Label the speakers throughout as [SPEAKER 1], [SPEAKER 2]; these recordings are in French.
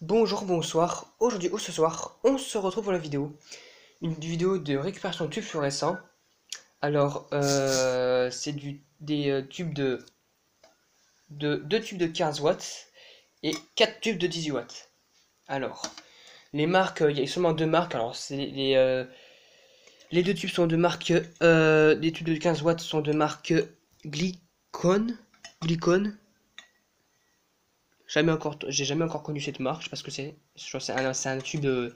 [SPEAKER 1] Bonjour, bonsoir. Aujourd'hui ou ce soir, on se retrouve pour la vidéo. Une vidéo de récupération de tubes fluorescents. Alors, c'est des tubes de 2 tubes de 15 watts et 4 tubes de 18 watts. Alors, les marques, il y a seulement deux marques. Alors, les deux tubes sont de marque, les tubes de 15 watts sont de marque Glycon. Glycon. J'ai jamais encore connu cette marque, je sais pas ce que c'est. Je crois que c'est un tube de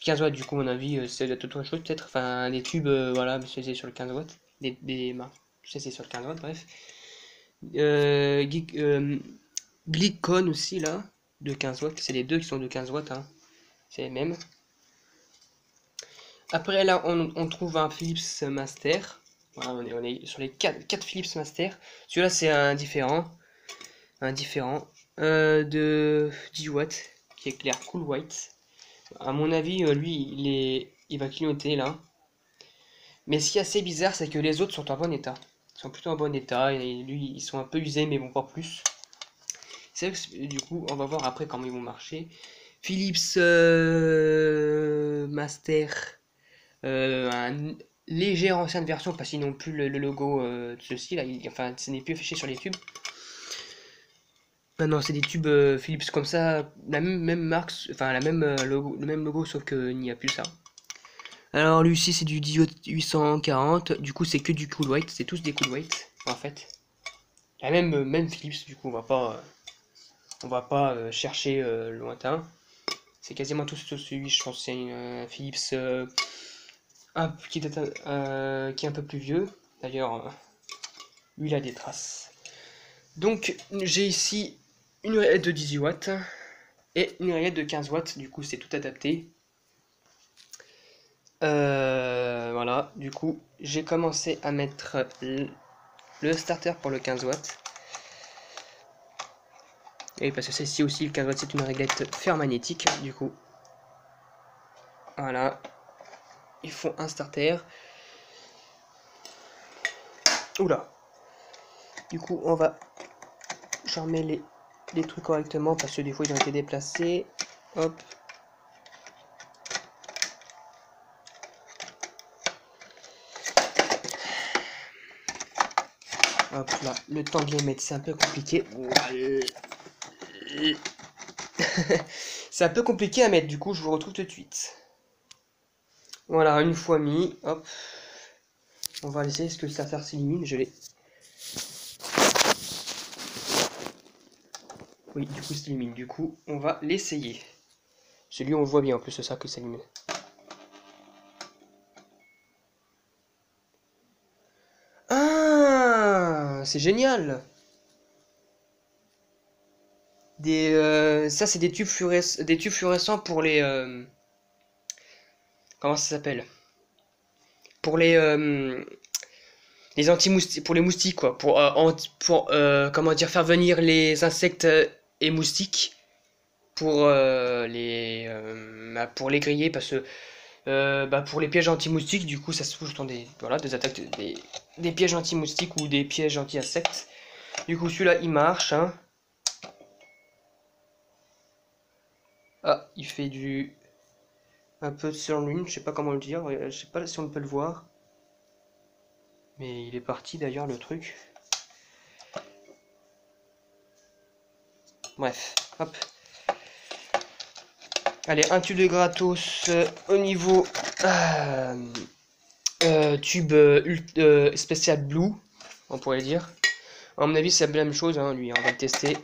[SPEAKER 1] 15 watts, du coup, à mon avis, c'est autre chose peut-être. Enfin, des tubes, voilà, spécialisés sur le 15 watts. Des marques spécialisées sur le 15 watts, bref. Glycon aussi, là, de 15 watts. C'est les deux qui sont de 15 watts, hein. C'est les mêmes. Après, là, on trouve un Philips Master. Voilà, on est sur les 4 Philips Master. Celui-là, c'est un différent. De 10 watts qui éclaire Cool White. À mon avis, lui, il va clignoter là. Mais ce qui est assez bizarre, c'est que les autres sont en bon état. Ils sont plutôt en bon état. Et lui, ils sont un peu usés, mais bon, pas plus. C'est vrai que du coup, on va voir après comment ils vont marcher. Philips Master, un légère ancienne version parce qu'ils n'ont plus le logo de ceci là. Enfin, ce n'est plus affiché sur les tubes. Ah non, c'est des tubes Philips comme ça, la même marque, enfin la même logo, le même logo sauf qu'il n'y a plus ça. Alors lui aussi c'est du diode 840, du coup c'est que du Cool White, c'est tous des Cool White en fait. La même Philips du coup on va pas chercher lointain. C'est quasiment tous celui, je pense c'est un Philips qui est un peu plus vieux. D'ailleurs lui il a des traces. Donc j'ai ici une oreillette de 18 watts. Et une oreillette de 15 watts, du coup c'est tout adapté. Voilà, du coup j'ai commencé à mettre le starter pour le 15 watts. Et parce que celle-ci aussi, le 15 watts, c'est une réglette fermagnétique, du coup. Voilà, il faut un starter. Oula. Du coup on va charmer les trucs correctement parce que des fois ils ont été déplacés. Hop. Hop là, le temps de les mettre, c'est un peu compliqué. C'est un peu compliqué à mettre, du coup je vous retrouve tout de suite. Voilà, une fois mis, hop. On va laisser ce que le starter s'élimine, je l'ai. Oui, du coup s'élimine, du coup on va l'essayer. Celui on le voit bien en plus, c'est ça que s'élimine. Ah, c'est génial. Ça c'est des tubes fluorescents pour les comment ça s'appelle? Pour les anti-moustiques, pour les moustiques quoi, pour comment dire, faire venir les insectes et moustiques pour les griller parce que pour les pièges anti-moustiques, du coup ça se trouve dans des attaques des pièges anti-moustiques ou des pièges anti-insectes. Du coup celui-là il marche hein. Ah, il fait un peu de surlune, je sais pas comment le dire, je sais pas si on peut le voir. Mais il est parti d'ailleurs le truc. Bref, hop. Allez, un tube de gratos au niveau tube spécial blue, on pourrait dire. À mon avis, c'est la même chose, hein, lui, on va le tester.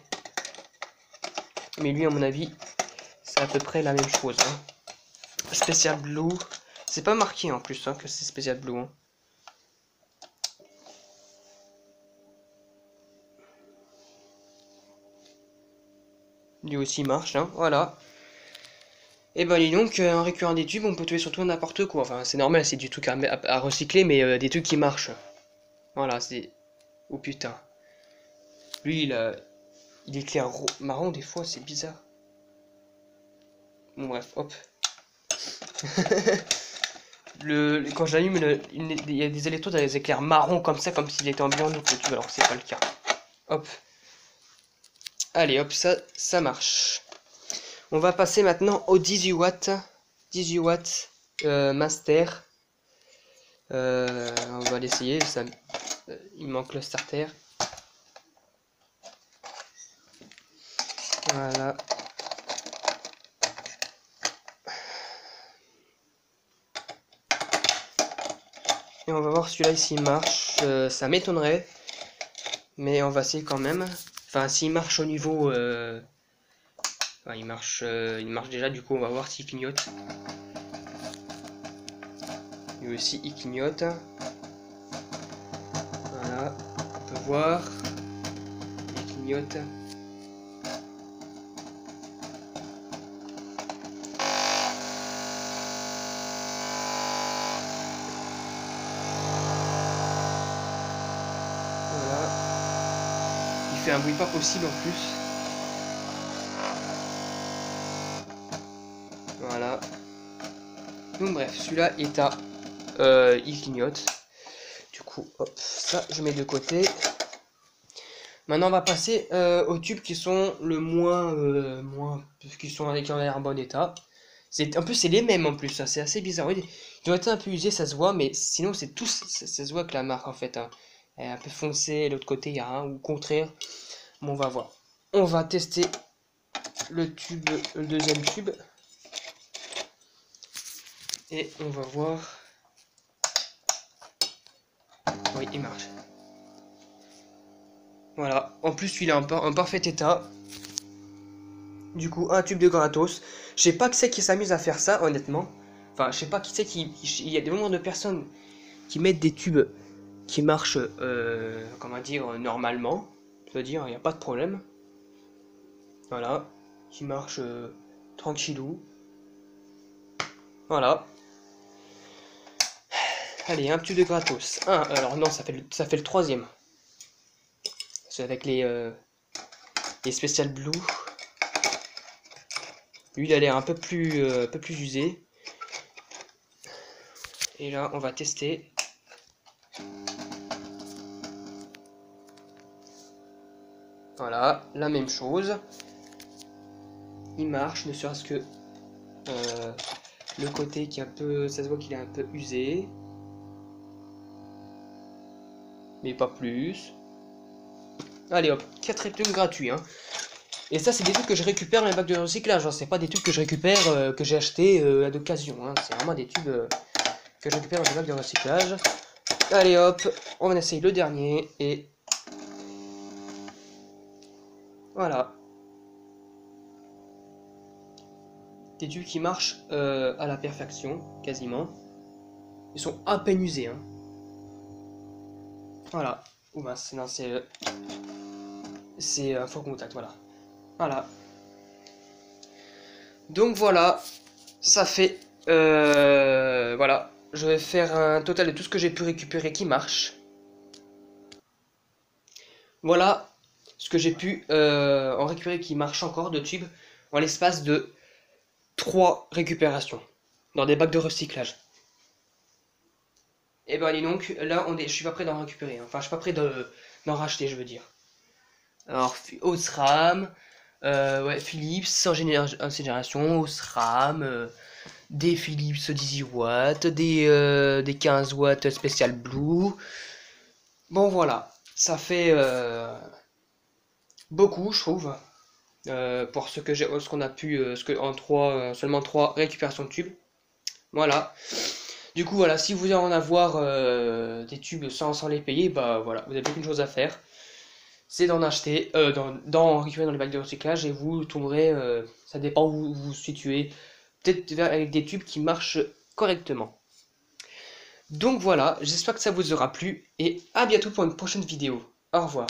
[SPEAKER 1] Mais lui, à mon avis, c'est à peu près la même chose. Hein. Spécial blue, c'est pas marqué en plus hein, que c'est spécial blue. Hein. Lui aussi marche, hein, voilà. Et ben dis donc, en récupérant des tubes, on peut trouver surtout n'importe quoi. Enfin, c'est normal, c'est du truc à recycler, mais des trucs qui marchent. Voilà, c'est... Oh putain. Lui, il éclaire marron des fois, c'est bizarre. Bon bref, hop. Quand j'allume, il y a des électrodes, des éclairs marron comme ça, comme s'il était en blanc le tube, alors que c'est pas le cas. Hop. Allez, hop, ça marche. On va passer maintenant au 18 watts. 18 watts master. On va l'essayer. Il manque le starter. Voilà. Et on va voir celui-là s'il marche. Ça m'étonnerait. Mais on va essayer quand même. Enfin, s'il marche au niveau... Enfin, il marche déjà, du coup on va voir s'il clignote. Lui aussi il clignote. Voilà, on peut voir. Il clignote. Voilà. Il fait un bruit pas possible en plus. Voilà. Donc bref, celui-là est à... il clignote. Du coup, hop, ça je mets de côté. Maintenant on va passer aux tubes qui sont le qui sont avec un air en bon état. En plus c'est les mêmes en plus, hein, c'est assez bizarre. Oui, ils ont été un peu usés, ça se voit, mais sinon c'est tous, ça se voit que la marque en fait, hein, elle est un peu foncée, l'autre côté il y a un, ou au contraire. Bon, on va voir. On va tester le deuxième tube. Et on va voir. Oui, il marche. Voilà. En plus, il est en parfait état. Du coup, un tube de gratos. Je sais pas qui c'est qui s'amuse à faire ça, honnêtement. Enfin, je sais pas qui c'est qui... Il y a des moments de personnes qui mettent des tubes qui marchent, comment dire, normalement. C'est-à-dire, il n'y a pas de problème. Voilà. Qui marche tranquillou. Voilà. Allez, un tube de gratos. Alors non, ça fait le troisième. C'est avec les Special Blue. Lui, il a l'air un peu plus usé. Et là, on va tester. Voilà, la même chose. Il marche, ne serait-ce que le côté qui est un peu... Ça se voit qu'il est un peu usé. Mais pas plus. Allez hop, 4 tubes gratuits. Hein. Et ça, c'est des tubes que je récupère dans les bacs de recyclage. Hein. C'est pas des tubes que je récupère, que j'ai acheté à d'occasion. Hein. C'est vraiment des tubes que je récupère dans les bacs de recyclage. Allez hop, on va essayer le dernier. Et voilà. Des tubes qui marchent à la perfection, quasiment. Ils sont à peine usés. Hein. Voilà. Ou ben, c'est un faux contact, voilà. Voilà. Donc voilà, ça fait... voilà, je vais faire un total de tout ce que j'ai pu récupérer qui marche. Voilà ce que j'ai pu en récupérer qui marche encore de tubes en l'espace de 3 récupérations dans des bacs de recyclage. Et ben allez donc, là je suis pas prêt d'en récupérer, hein. Enfin je suis pas prêt d'en racheter, je veux dire. Alors Osram, ouais, Philips, ancienne génération, Osram, des Philips 18 watts, des 15 watts Special Blue. Bon voilà, ça fait beaucoup je trouve, pour ce qu'on a pu, seulement 3 récupérations de tubes. Voilà. Du coup voilà, si vous voulez en avoir des tubes sans les payer, bah voilà, vous n'avez plus qu'une chose à faire. C'est d'en acheter, d'en récupérer dans les bacs de recyclage et vous tomberez, ça dépend où vous vous situez, peut-être avec des tubes qui marchent correctement. Donc voilà, j'espère que ça vous aura plu et à bientôt pour une prochaine vidéo. Au revoir.